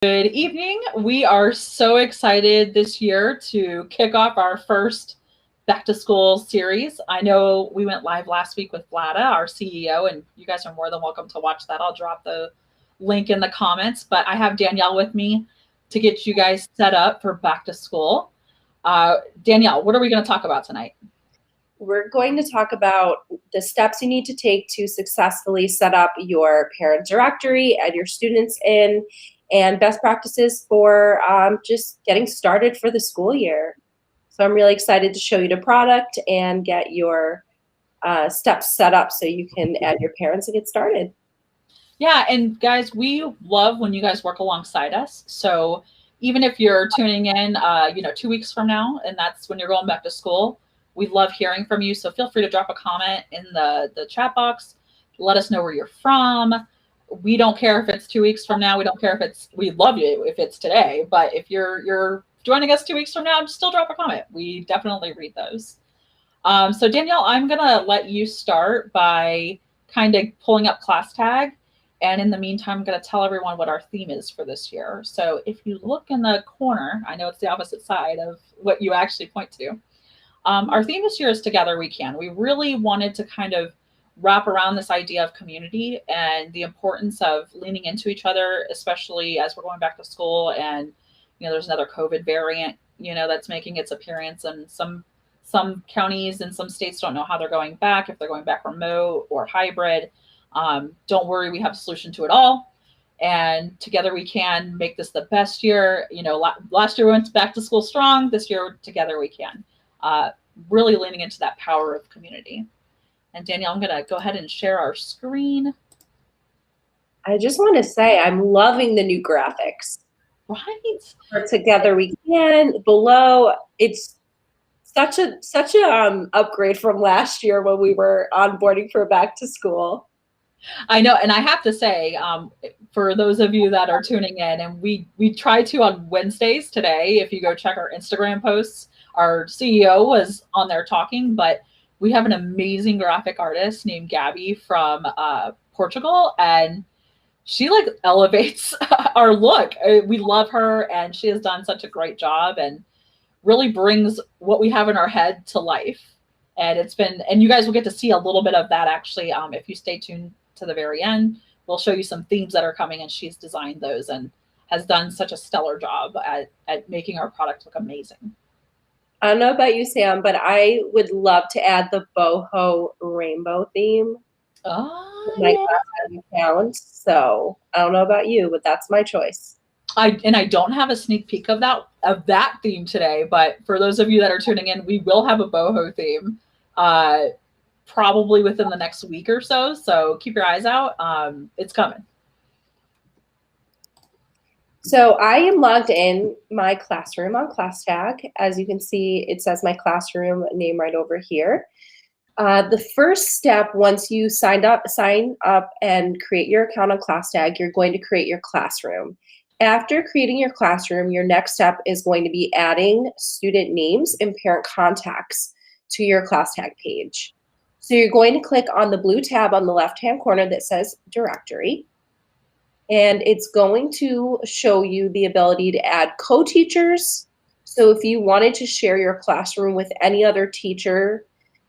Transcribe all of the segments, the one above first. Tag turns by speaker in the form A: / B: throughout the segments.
A: Good evening. We are so excited this year to kick off our first back to school series. I know we went live last week with Vlada, our CEO, and you guys are more than welcome to watch that. I'll drop the link in the comments, but I have Danielle with me to get you guys set up for back to school. Danielle, what are we going to talk about tonight?
B: We're going to talk about the steps you need to take to successfully set up your parent directory, add your students in, and best practices for just getting started for the school year. So I'm really excited to show you the product and get your steps set up so you can add your parents and get started.
A: Yeah, and guys, we love when you guys work alongside us. So even if you're tuning in, 2 weeks from now, and that's when you're going back to school, we love hearing from you. So feel free to drop a comment in the chat box. Let us know where you're from. We don't care if it's 2 weeks from now. We don't care if we love you if it's today. But if you're joining us 2 weeks from now, still drop a comment. We definitely read those. So Danielle, I'm gonna let you start by kind of pulling up class tag. And in the meantime, I'm going to tell everyone what our theme is for this year. So if you look in the corner, I know it's the opposite side of what you actually point to. Our theme this year is Together We Can. We really wanted to kind of wrap around this idea of community and the importance of leaning into each other, especially as we're going back to school and, there's another COVID variant, that's making its appearance. And some counties and some states don't know how they're going back, if they're going back remote or hybrid. Don't worry, we have a solution to it all. And together we can make this the best year. Last year we went back to school strong. This year, together we can. Really leaning into that power of community. And Danielle, I'm going to go ahead and share our screen.
B: I just want to say I'm loving the new graphics.
A: Right?
B: For Together We Can. Below, it's such a upgrade from last year when we were onboarding for back to school.
A: I know, and I have to say, for those of you that are tuning in, and we try to on Wednesdays today, if you go check our Instagram posts, our CEO was on there talking, but we have an amazing graphic artist named Gabby from Portugal, and she elevates our look. We love her, and she has done such a great job and really brings what we have in our head to life. And and you guys will get to see a little bit of that actually if you stay tuned to the very end. We'll show you some themes that are coming, and she's designed those and has done such a stellar job at making our product look amazing.
B: I don't know about you, Sam, but I would love to add the boho rainbow theme.
A: Oh,
B: my account. So I don't know about you, but that's my choice.
A: I don't have a sneak peek of that theme today, but for those of you that are tuning in, we will have a boho theme probably within the next week or so. So keep your eyes out. It's coming.
B: So I am logged in my classroom on ClassTag. As you can see, it says my classroom name right over here. The first step, once you sign up and create your account on ClassTag, you're going to create your classroom. After creating your classroom, your next step is going to be adding student names and parent contacts to your ClassTag page. So you're going to click on the blue tab on the left-hand corner that says Directory, and it's going to show you the ability to add co-teachers. So if you wanted to share your classroom with any other teacher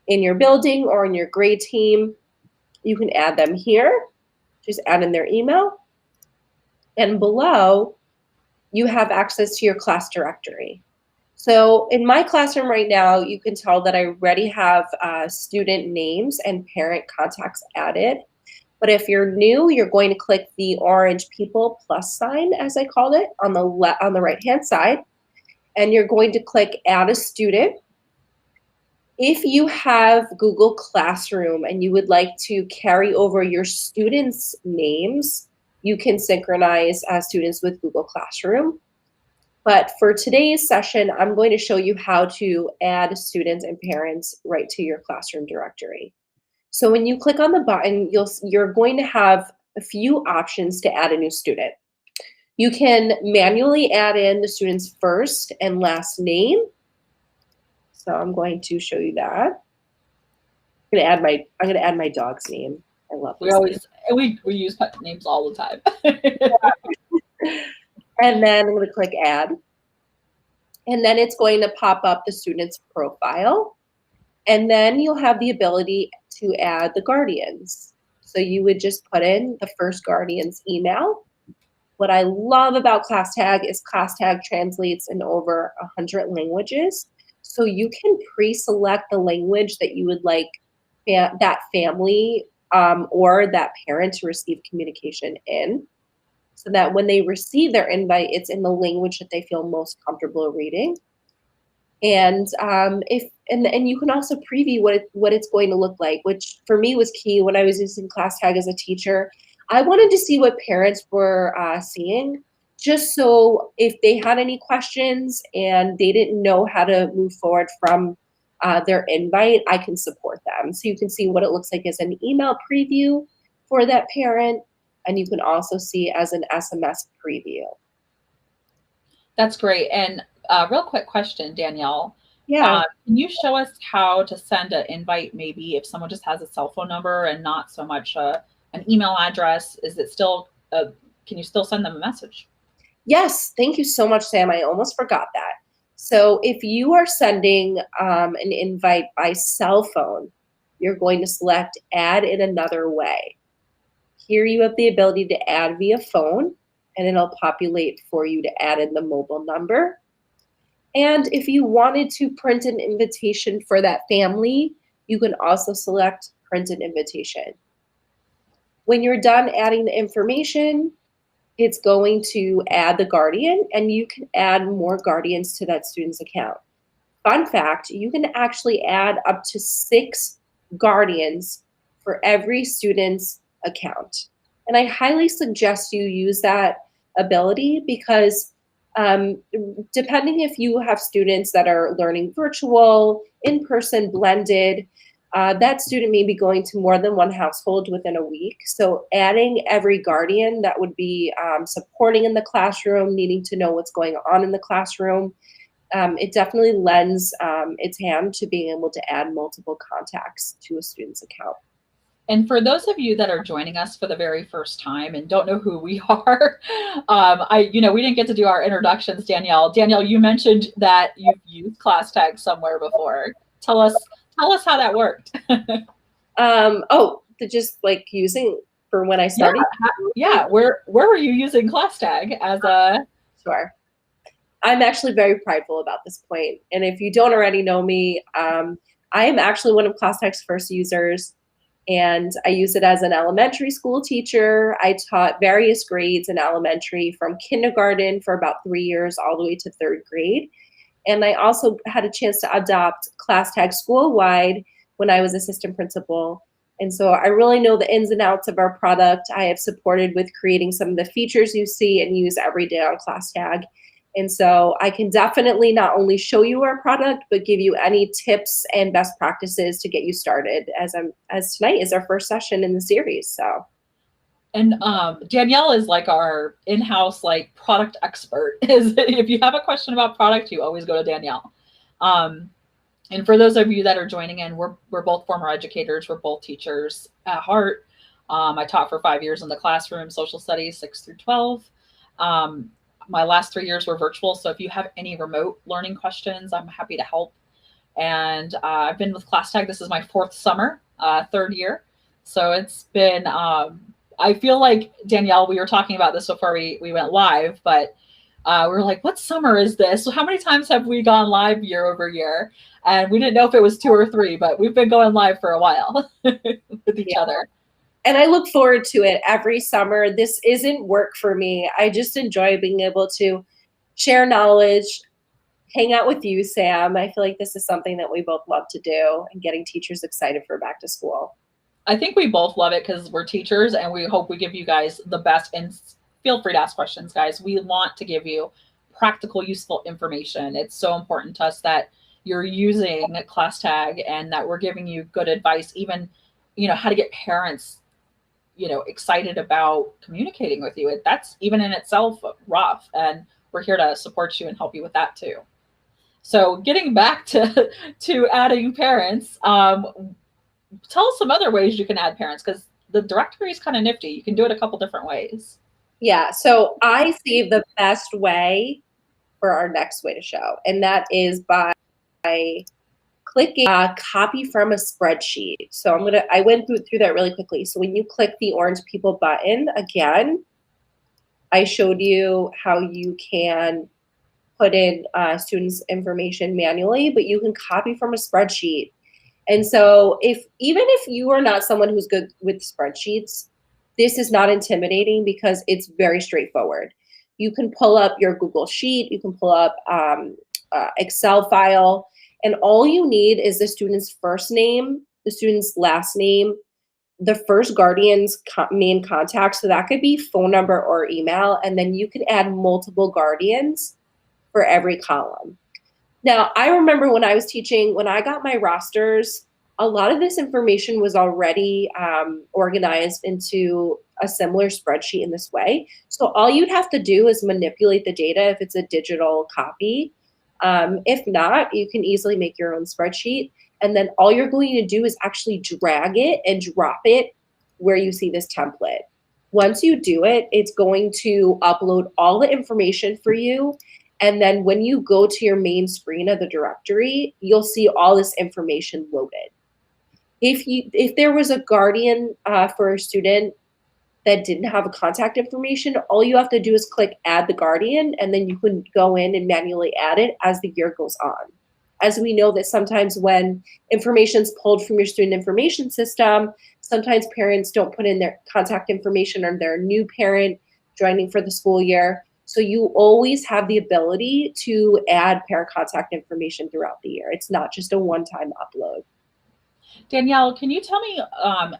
B: in your building or in your grade team, you can add them here. Just add in their email. And below, you have access to your class directory. So in my classroom right now, you can tell that I already have student names and parent contacts added. But if you're new, you're going to click the orange people plus sign, as I called it, on the right-hand side. And you're going to click add a student. If you have Google Classroom and you would like to carry over your students' names, you can synchronize students with Google Classroom. But for today's session, I'm going to show you how to add students and parents right to your classroom directory. So when you click on the button, you're going to have a few options to add a new student. You can manually add in the student's first and last name. So I'm going to show you that. I'm going to add my dog's name. I love this.
A: We use pet names all the time.
B: And then I'm going to click add. And then it's going to pop up the student's profile. And then you'll have the ability to add the guardians. So you would just put in the first guardian's email. What I love about ClassTag is ClassTag translates in over 100 languages. So you can pre-select the language that you would like that family or that parent to receive communication in, so that when they receive their invite, it's in the language that they feel most comfortable reading. And and you can also preview what it's going to look like, which for me was key when I was using ClassTag as a teacher. I wanted to see what parents were seeing, just so if they had any questions and they didn't know how to move forward from their invite, I can support them. So you can see what it looks like as an email preview for that parent, and you can also see as an SMS preview.
A: That's great. And real quick question, Danielle.
B: Yeah.
A: Can you show us how to send an invite, maybe if someone just has a cell phone number and not so much an email address? Is it still, can you still send them a message?
B: Yes, thank you so much, Sam. I almost forgot that. So if you are sending an invite by cell phone, you're going to select add in another way. Here you have the ability to add via phone, and it'll populate for you to add in the mobile number. And if you wanted to print an invitation for that family, you can also select print an invitation. When you're done adding the information, it's going to add the guardian, and you can add more guardians to that student's account. Fun fact, you can actually add up to 6 guardians for every student's account. And I highly suggest you use that ability because depending if you have students that are learning virtual, in-person, blended, that student may be going to more than one household within a week. So adding every guardian that would be supporting in the classroom, needing to know what's going on in the classroom, it definitely lends its hand to being able to add multiple contacts to a student's account.
A: And for those of you that are joining us for the very first time and don't know who we are, we didn't get to do our introductions, Danielle. Danielle, you mentioned that you've used ClassTag somewhere before. Tell us how that worked.
B: Just like using for when I started?
A: Yeah. Where were you using ClassTag as a?
B: Sure. I'm actually very prideful about this point. And if you don't already know me, I am actually one of ClassTag's first users. And I use it as an elementary school teacher. I taught various grades in elementary from kindergarten for about 3 years all the way to 3rd grade. And I also had a chance to adopt ClassTag school-wide when I was assistant principal. And so I really know the ins and outs of our product. I have supported with creating some of the features you see and use every day on ClassTag. And so I can definitely not only show you our product, but give you any tips and best practices to get you started, as tonight is our first session in the series. So.
A: And Danielle is like our in-house like product expert. If you have a question about product, you always go to Danielle. And for those of you that are joining in, we're both former educators. We're both teachers at heart. I taught for 5 years in the classroom, social studies, 6 through 12. My last 3 years were virtual. So if you have any remote learning questions, I'm happy to help. And I've been with ClassTag. This is my 4th summer, 3rd year. So it's been, I feel like, Danielle, we were talking about this before we went live, but we were like, what summer is this? So how many times have we gone live year over year? And we didn't know if it was 2 or 3, but we've been going live for a while with each other.
B: And I look forward to it every summer. This isn't work for me. I just enjoy being able to share knowledge, hang out with you, Sam. I feel like this is something that we both love to do, and getting teachers excited for back to school.
A: I think we both love it because we're teachers, and we hope we give you guys the best. And feel free to ask questions, guys. We want to give you practical, useful information. It's so important to us that you're using ClassTag and that we're giving you good advice, even, how to get parents excited about communicating with you. That's even in itself rough, and we're here to support you and help you with that too. So getting back to adding parents, tell us some other ways you can add parents, because the directory is kind of nifty. You can do it a couple different ways.
B: Yeah, so I save the best way for our next way to show, and that is by clicking copy from a spreadsheet. So I went through that really quickly. So when you click the orange people button again, I showed you how you can put in students' information manually, but you can copy from a spreadsheet. And so even if you are not someone who's good with spreadsheets, this is not intimidating because it's very straightforward. You can pull up your Google Sheet, you can pull up Excel file, and all you need is the student's first name, the student's last name, the first guardian's main contact. So that could be phone number or email, and then you can add multiple guardians for every column. Now, I remember when I was teaching, when I got my rosters, a lot of this information was already organized into a similar spreadsheet in this way. So all you'd have to do is manipulate the data if it's a digital copy. If not, you can easily make your own spreadsheet. And then all you're going to do is actually drag it and drop it where you see this template. Once you do it, it's going to upload all the information for you. And then when you go to your main screen of the directory, you'll see all this information loaded. If there was a guardian for a student that didn't have a contact information, all you have to do is click add the guardian, and then you can go in and manually add it as the year goes on. As we know that sometimes when information is pulled from your student information system, sometimes parents don't put in their contact information or their new parent joining for the school year. So you always have the ability to add parent contact information throughout the year. It's not just a one-time upload.
A: Danielle, can you tell me,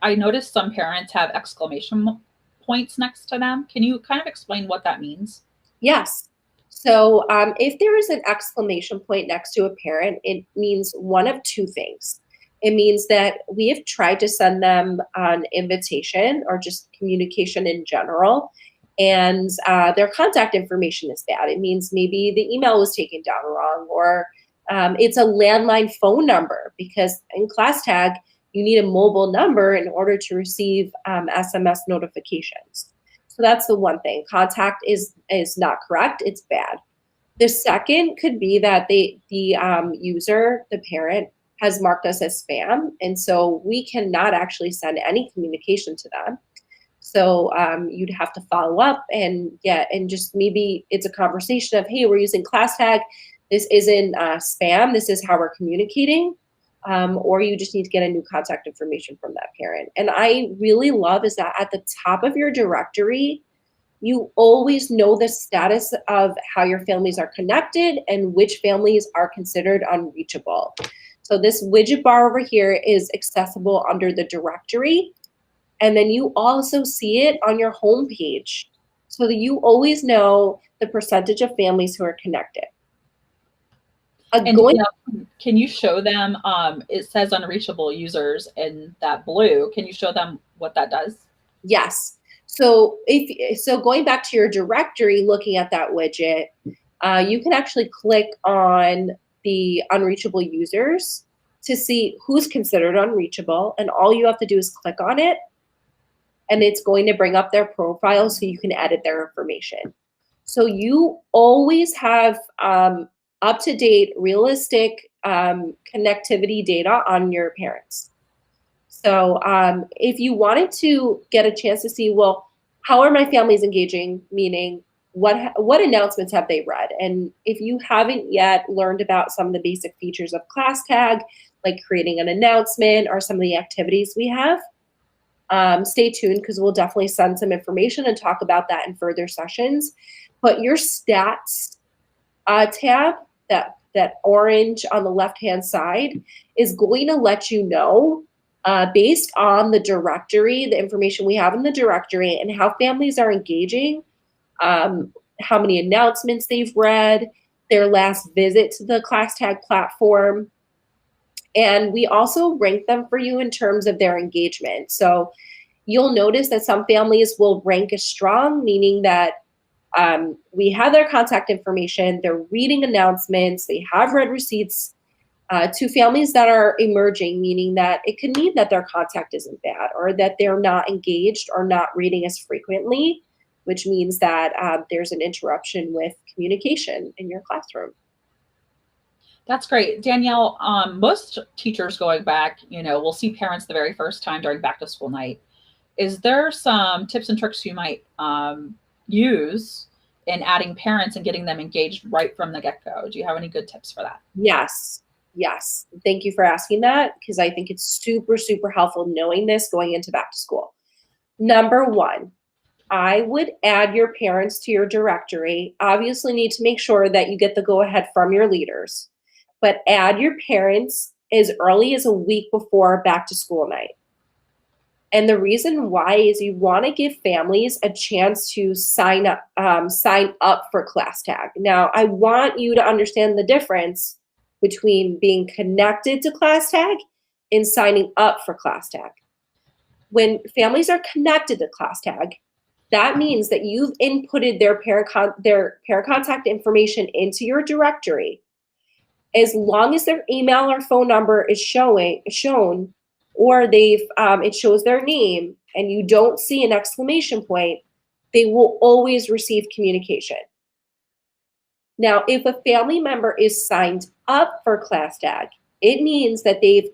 A: I noticed some parents have exclamation points next to them. Can you kind of explain what that means?
B: Yes. So if there is an exclamation point next to a parent, it means one of two things. It means that we have tried to send them an invitation or just communication in general, and their contact information is bad. It means maybe the email was taken down wrong, or it's a landline phone number, because in ClassTag, you need a mobile number in order to receive SMS notifications. So that's the one thing. Contact is not correct. It's bad. The second could be that the user, the parent, has marked us as spam, and so we cannot actually send any communication to them. So you'd have to follow up and just maybe it's a conversation of, hey, we're using ClassTag. This isn't spam. This is how we're communicating. Or you just need to get a new contact information from that parent. And I really love is that at the top of your directory, you always know the status of how your families are connected and which families are considered unreachable. So this widget bar over here is accessible under the directory. And then you also see it on your home page so that you always know the percentage of families who are connected.
A: And can you show them, it says unreachable users in that blue. Can you show them what that does?
B: Yes. So going back to your directory, looking at that widget, you can actually click on the unreachable users to see who's considered unreachable. And all you have to do is click on it, and it's going to bring up their profile so you can edit their information. So you always have up-to-date, realistic connectivity data on your parents. So if you wanted to get a chance to see, well, how are my families engaging? Meaning, what announcements have they read? And if you haven't yet learned about some of the basic features of ClassTag, like creating an announcement or some of the activities we have, stay tuned because we'll definitely send some information and talk about that in further sessions. But your stats tab, that orange on the left-hand side, is going to let you know based on the directory, the information we have in the directory, and how families are engaging, how many announcements they've read, their last visit to the ClassTag platform. And we also rank them for you in terms of their engagement. So you'll notice that some families will rank as strong, meaning that we have their contact information, they're reading announcements, they have read receipts, to families that are emerging, meaning that it could mean that their contact isn't bad or that they're not engaged or not reading as frequently. which means that there's an interruption with communication in your classroom.
A: That's great. Danielle, most teachers going back, will see parents the very first time during back to school night. Is there some tips and tricks you might use in adding parents and getting them engaged right from the get-go? Do you have any good tips for that?
B: Yes. Yes. Thank you for asking that, because I think it's super, super helpful knowing this going into back to school. Number one, I would add your parents to your directory. Obviously, need to make sure that you get the go ahead from your leaders, but add your parents as early as a week before back to school night. And the reason why is you want to give families a chance to sign up for class tag. Now, I want you to understand the difference between being connected to class tag and signing up for class tag. When families are connected to class tag, that means that you've inputted their parent contact information into your directory. As long as their email or phone number is shown, or it shows their name, and you don't see an exclamation point, they will always receive communication. Now, if a family member is signed up for class tag, it means that they've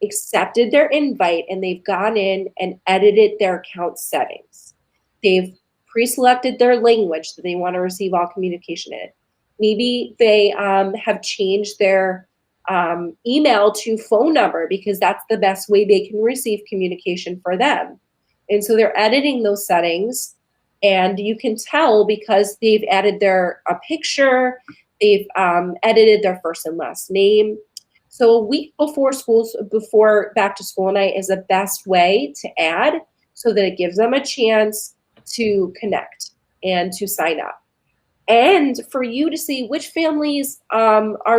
B: accepted their invite and they've gone in and edited their account settings. They've pre-selected their language that they want to receive all communication in. Maybe they have changed their email to phone number because that's the best way they can receive communication for them. And so they're editing those settings, and you can tell because they've added a picture, they've edited their first and last name. So a week before back to school night is the best way to add, so that it gives them a chance to connect and to sign up. And for you to see which families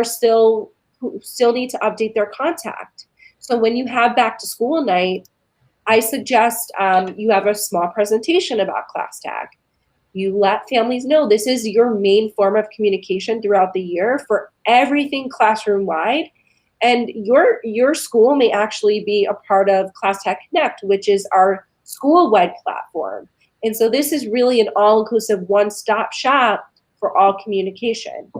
B: still need to update their contact. So when you have back to school night, I suggest you have a small presentation about class tag. You let families know this is your main form of communication throughout the year for everything classroom wide. And your school may actually be a part of Class Tag Connect, which is our school-wide platform. And so this is really an all-inclusive one-stop shop for all communication.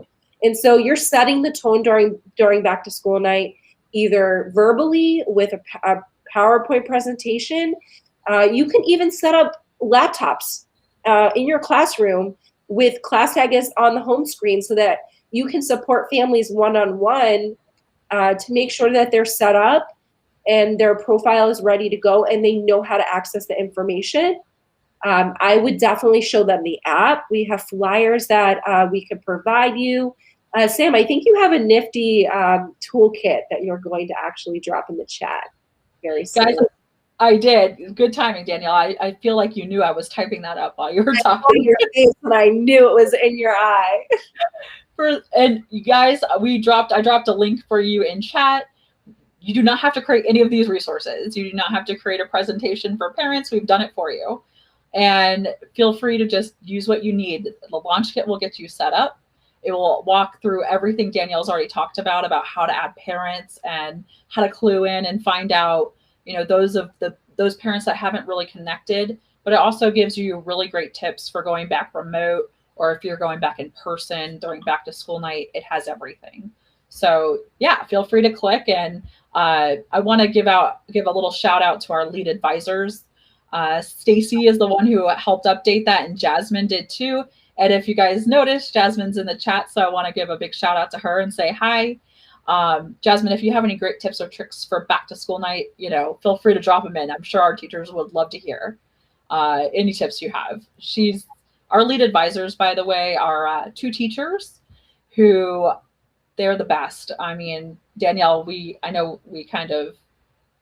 B: And so you're setting the tone during back to school night, either verbally with a PowerPoint presentation. You can even set up laptops in your classroom with class tag on the home screen, so that you can support families one-on-one to make sure that they're set up and their profile is ready to go and they know how to access the information. I would definitely show them the app. We have flyers that we could provide you. Sam, I think you have a nifty toolkit that you're going to actually drop in the chat very soon.
A: Guys, I did. Good timing, Danielle. I feel like you knew I was typing that up while you were talking.
B: I saw your face and I knew it was in your eye.
A: And you guys, I dropped a link for you in chat. You do not have to create any of these resources. You do not have to create a presentation for parents. We've done it for you. And feel free to just use what you need. The launch kit will get you set up. It will walk through everything Danielle's already talked about how to add parents and how to clue in and find out, those parents that haven't really connected. But it also gives you really great tips for going back remote, or if you're going back in person during back to school night. It has everything. So yeah, feel free to click. And I want to give a little shout out to our lead advisors. Stacy is the one who helped update that, and Jasmine did too. And if you guys noticed, Jasmine's in the chat, so I want to give a big shout out to her and say hi. Jasmine, if you have any great tips or tricks for back to school night, feel free to drop them in. I'm sure our teachers would love to hear any tips you have. Our lead advisors, by the way, are two teachers who they're the best. I mean, Danielle, I know we kind of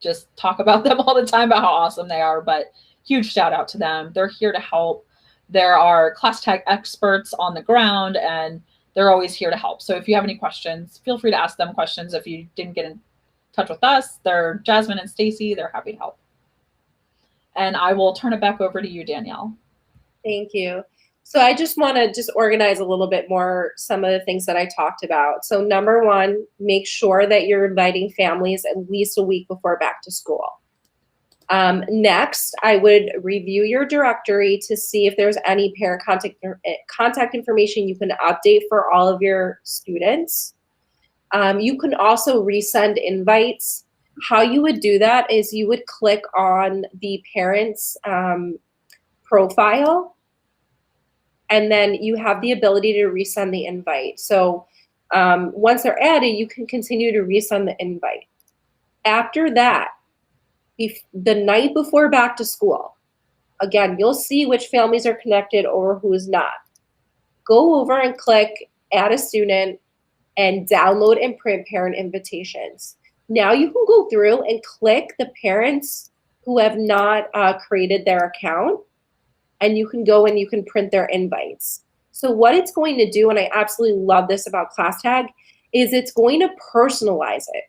A: just talk about them all the time about how awesome they are, but huge shout out to them. They're here to help. There are class tag experts on the ground, and they're always here to help. So if you have any questions, feel free to ask them questions. If you didn't get in touch with us, they're Jasmine and Stacy. They're happy to help. And I will turn it back over to you, Danielle.
B: Thank you. So I just want to organize a little bit more some of the things that I talked about. So number one, make sure that you're inviting families at least a week before back to school. Next, I would review your directory to see if there's any parent contact information you can update for all of your students. You can also resend invites. How you would do that is you would click on the parent's profile, and then you have the ability to resend the invite. So once they're added, you can continue to resend the invite. After that, the night before back to school, again, you'll see which families are connected or who's not. Go over and click add a student and download and print parent invitations. Now you can go through and click the parents who have not created their account, and you can go and you can print their invites. So what it's going to do, and I absolutely love this about ClassTag, is it's going to personalize it.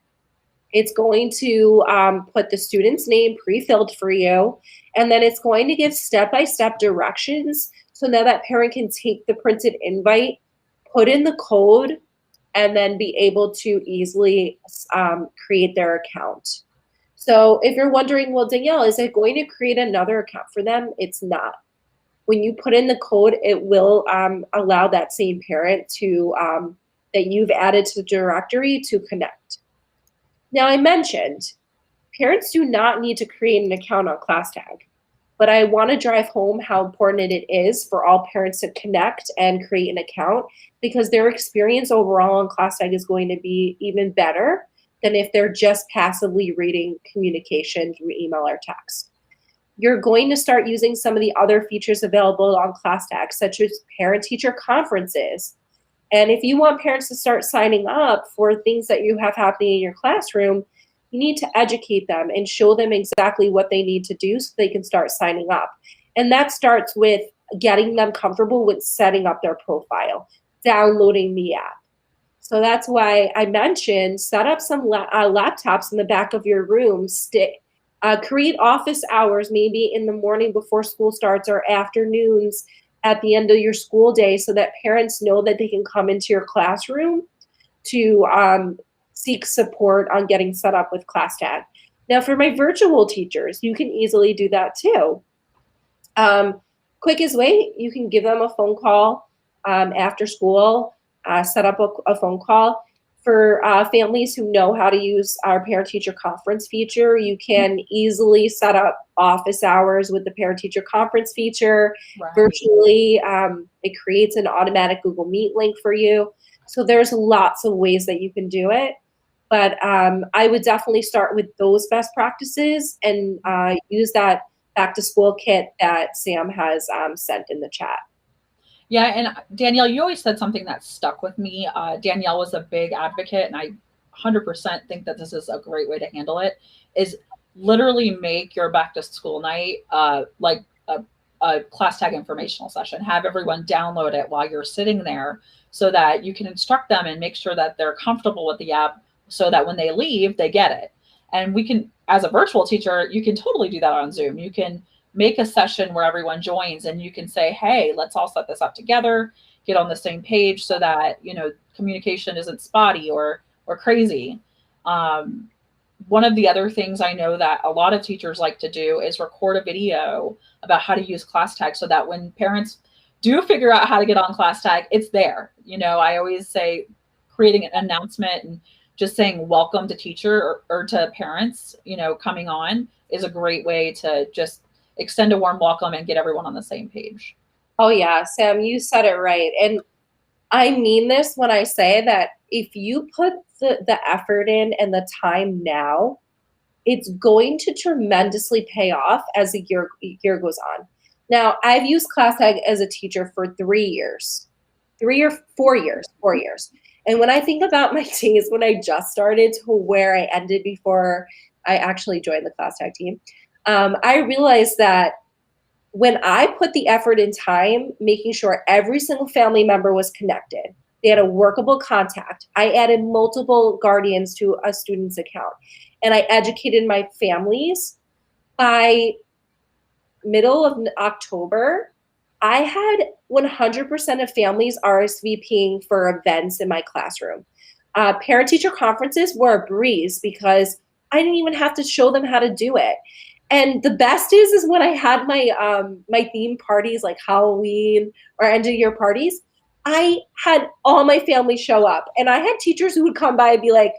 B: It's going to put the student's name pre-filled for you, and then it's going to give step-by-step directions so now that parent can take the printed invite, put in the code, and then be able to easily create their account. So if you're wondering, well, Danielle, is it going to create another account for them? It's not. When you put in the code, it will allow that same parent to that you've added to the directory to connect. Now, I mentioned parents do not need to create an account on ClassTag, but I want to drive home how important it is for all parents to connect and create an account, because their experience overall on ClassTag is going to be even better than if they're just passively reading communication through email or text. You're going to start using some of the other features available on ClassTag, such as parent-teacher conferences. And if you want parents to start signing up for things that you have happening in your classroom, you need to educate them and show them exactly what they need to do so they can start signing up. And that starts with getting them comfortable with setting up their profile, downloading the app. So that's why I mentioned set up some laptops in the back of your room, create office hours maybe in the morning before school starts or afternoons at the end of your school day so that parents know that they can come into your classroom to seek support on getting set up with ClassTag. Now, for my virtual teachers, you can easily do that too. Quickest way, you can give them a phone call after school, set up a phone call. For families who know how to use our parent-teacher conference feature, you can easily set up office hours with the parent-teacher conference feature. Right. Virtually, it creates an automatic Google Meet link for you. So there's lots of ways that you can do it. But I would definitely start with those best practices and use that back-to-school kit that Sam has sent in the chat.
A: Yeah, and Danielle, you always said something that stuck with me. Danielle was a big advocate, and I 100% think that this is a great way to handle it, is literally make your back to school night like a ClassTag informational session. Have everyone download it while you're sitting there so that you can instruct them and make sure that they're comfortable with the app so that when they leave, they get it. And we can, as a virtual teacher, you can totally do that on Zoom. You can make a session where everyone joins and you can say, hey, let's all set this up together, get on the same page so that, communication isn't spotty or crazy. One of the other things I know that a lot of teachers like to do is record a video about how to use ClassTag so that when parents do figure out how to get on ClassTag, it's there. I always say creating an announcement and just saying welcome to teacher or to parents, coming on is a great way to just extend a warm welcome and get everyone on the same page.
B: Oh yeah, Sam, you said it right. And I mean this when I say that if you put the effort in and the time now, it's going to tremendously pay off as the year goes on. Now, I've used ClassTag as a teacher for 3 years, 3 or 4 years, 4 years. And when I think about my days when I just started to where I ended before I actually joined the ClassTag team, I realized that when I put the effort and time, making sure every single family member was connected, they had a workable contact. I added multiple guardians to a student's account, and I educated my families. By middle of October, I had 100% of families RSVPing for events in my classroom. Parent-teacher conferences were a breeze because I didn't even have to show them how to do it. And the best is when I had my theme parties like Halloween or end of year parties, I had all my family show up, and I had teachers who would come by and be like,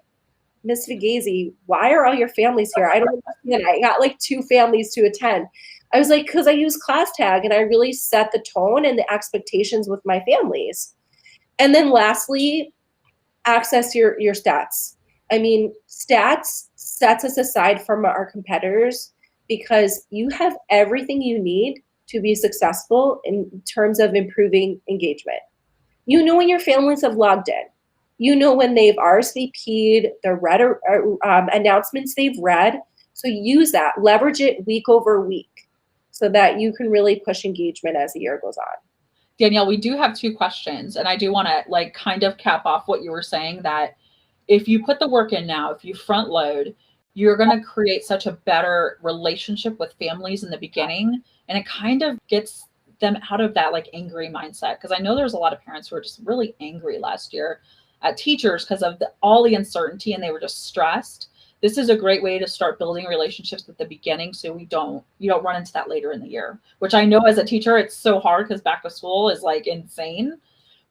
B: Miss Fugazi, why are all your families here? I don't understand. I got like 2 families to attend. I was like, because I use class tag and I really set the tone and the expectations with my families. And then lastly, access your stats. I mean, stats sets us aside from our competitors because you have everything you need to be successful in terms of improving engagement. You know when your families have logged in. You know when they've RSVP'd, their read announcements they've read. So use that, leverage it week over week so that you can really push engagement as the year goes on.
A: Danielle, we do have 2 questions, and I do want to like kind of cap off what you were saying, that if you put the work in now, if you front load, you're going to create such a better relationship with families in the beginning, and it kind of gets them out of that like angry mindset. Because I know there's a lot of parents who were just really angry last year at teachers because of all the uncertainty, and they were just stressed. This is a great way to start building relationships at the beginning, so you don't run into that later in the year, which I know as a teacher it's so hard because back to school is like insane,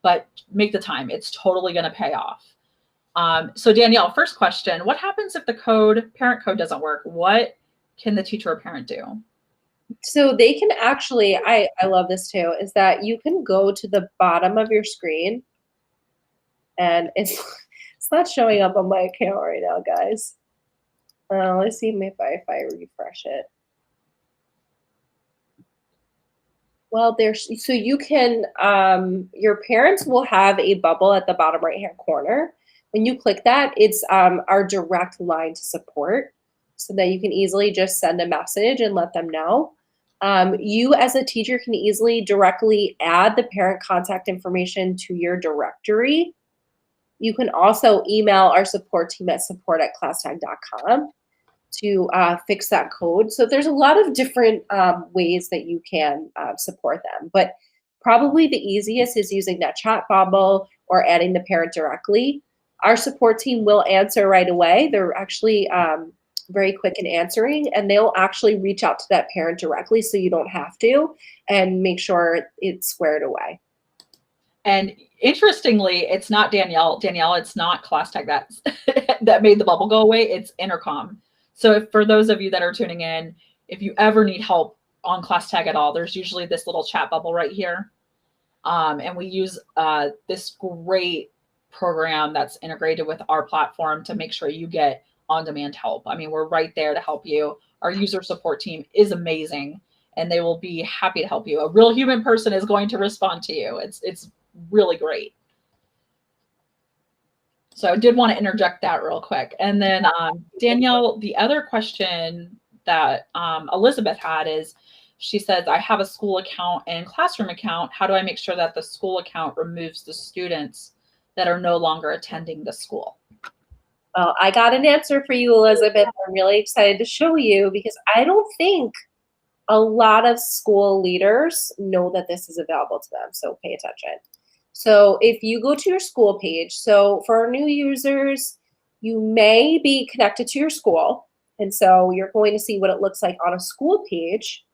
A: but make the time. It's totally going to pay off. So Danielle, first question: what happens if the parent code doesn't work? What can the teacher or parent do?
B: So they can actually, I love this too, is that you can go to the bottom of your screen, and it's not showing up on my account right now, guys. Let's see if I refresh it. Well, so you can, your parents will have a bubble at the bottom right-hand corner. When you click that, it's our direct line to support so that you can easily just send a message and let them know. You as a teacher can easily directly add the parent contact information to your directory. You can also email our support team at support@classtag.com to fix that code. So there's a lot of different ways that you can support them. But probably the easiest is using that chat bubble or adding the parent directly. Our support team will answer right away. They're actually very quick in answering, and they'll actually reach out to that parent directly so you don't have to, and make sure it's squared away.
A: And interestingly, it's not Danielle. Danielle, it's not class tag that made the bubble go away. It's intercom. So for those of you that are tuning in, if you ever need help on class tag at all, there's usually this little chat bubble right here. And we use this great program that's integrated with our platform to make sure you get on-demand help. I mean, we're right there to help you. Our user support team is amazing, and they will be happy to help you. A real human person is going to respond to you. It's really great. So I did want to interject that real quick. And then Danielle, the other question that Elizabeth had is, she says, I have a school account and classroom account. How do I make sure that the school account removes the students that are no longer attending the school?
B: Well, I got an answer for you, Elizabeth. I'm really excited to show you because I don't think a lot of school leaders know that this is available to them. So pay attention. So if you go to your school page, so for our new users, you may be connected to your school. And so you're going to see what it looks like on a school page.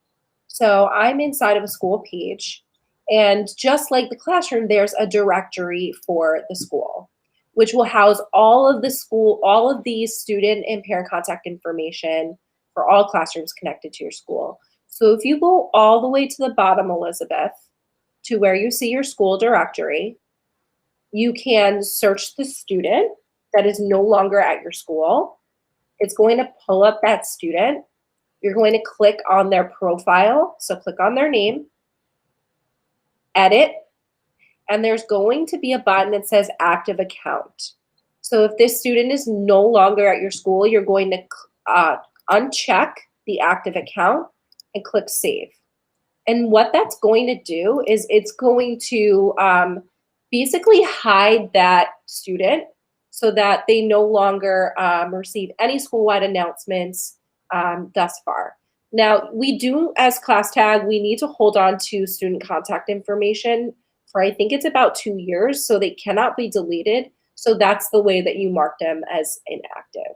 B: So I'm inside of a school page. And just like the classroom, there's a directory for the school, which will house all of the student and parent contact information for all classrooms connected to your school. So if you go all the way to the bottom, Elizabeth, to where you see your school directory, you can search the student that is no longer at your school. It's going to pull up that student. You're going to click on their profile. So click on their name, edit, and there's going to be a button that says active account. So if this student is no longer at your school, you're going to uncheck the active account and click save. And what that's going to do is it's going to basically hide that student so that they no longer receive any school-wide announcements thus far. Now, we do, as class tag, we need to hold on to student contact information for, I think it's about 2 years, so they cannot be deleted. So that's the way that you mark them as inactive.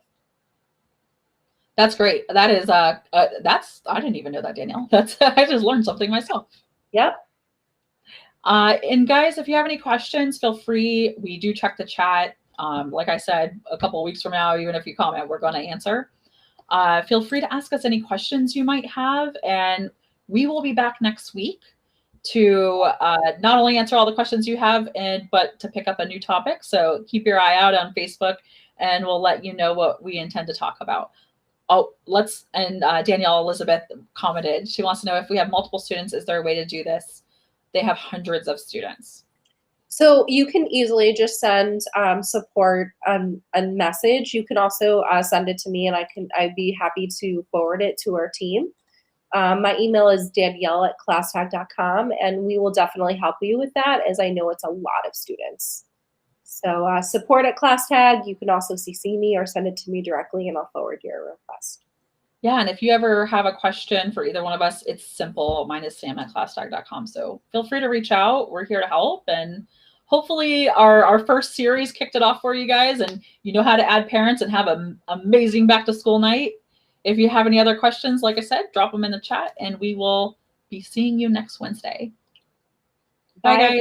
A: That's great. That is, I didn't even know that, Danielle. That's, I just learned something myself.
B: Yep.
A: And guys, if you have any questions, feel free. We do check the chat. Like I said, a couple of weeks from now, even if you comment, we're going to answer. Feel free to ask us any questions you might have, and we will be back next week to not only answer all the questions you have, but to pick up a new topic. So keep your eye out on Facebook, and we'll let you know what we intend to talk about. Oh, Danielle Elizabeth commented. She wants to know if we have multiple students, is there a way to do this? They have hundreds of students.
B: So you can easily just send support a message. You can also send it to me, and I'd be happy to forward it to our team. My email is danielle@classtag.com, and we will definitely help you with that, as I know it's a lot of students. So support at ClassTag. You can also CC me or send it to me directly, and I'll forward your request.
A: Yeah, and if you ever have a question for either one of us, it's simple. Mine is sam@classtag.com. So feel free to reach out. We're here to help. And hopefully our first series kicked it off for you guys, and you know how to add parents and have an amazing back to school night. If you have any other questions, like I said, drop them in the chat, and we will be seeing you next Wednesday. Bye, guys.